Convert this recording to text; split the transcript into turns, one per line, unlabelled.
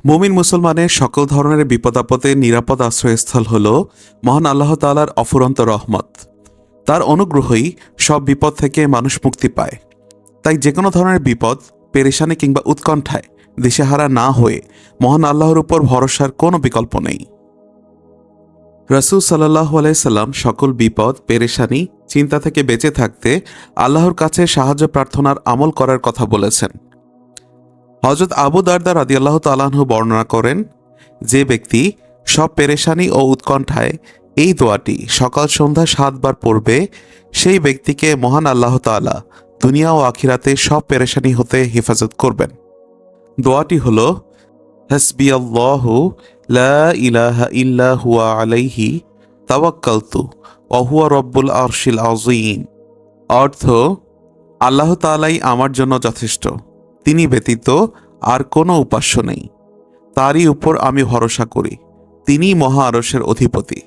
মুমিন মুসলমানের সকল ধরনের বিপদ-আপদে নিরাপদ আশ্রয়স্থল হল মহান আল্লাহ তাআলার অফুরন্ত রহমত। তার অনুগ্রহই সব বিপদ থেকে মানুষ মুক্তি পায়। তাই যে কোনো ধরনের বিপদ, পেরেশানি কিংবা উৎকণ্ঠায় দিশেহারা না হয়ে মহান আল্লাহর উপর ভরসার কোনো বিকল্প নেই। রাসূল সাল্লাল্লাহু আলাইহি সাল্লাম সকল বিপদ, পেরেশানি, চিন্তা থেকে বেঁচে থাকতে আল্লাহর কাছে সাহায্য প্রার্থনার আমল করার কথা বলেছেন। হযরত আবু দারদা রাদিয়াল্লাহু তাআলা আনহু বর্ণনা করেন, যে ব্যক্তি সব পেরেশানি ও উৎকণ্ঠায় এই দোয়াটি সকাল সন্ধ্যা 7 বার পড়বে, সেই ব্যক্তিকে মহান আল্লাহ তাআলা দুনিয়া ও আখিরাতে সব পেরেশানি হতে হেফাজত করবেন। দোয়াটি হল, হাসবিয়াল্লাহু লা ইলাহা ইল্লা হুয়া আলাইহি তাওয়াক্কালতু ওয়া হুয়া রব্বুল আরশিল আযীম। অর্থ, আল্লাহ তাআলাই আমার জন্য যথেষ্ট, তিনি ব্যতীত আর কোনো উপাস্য নেই, তারই উপর আমি ভরসা করি, তিনিই মহা আরশের অধিপতি।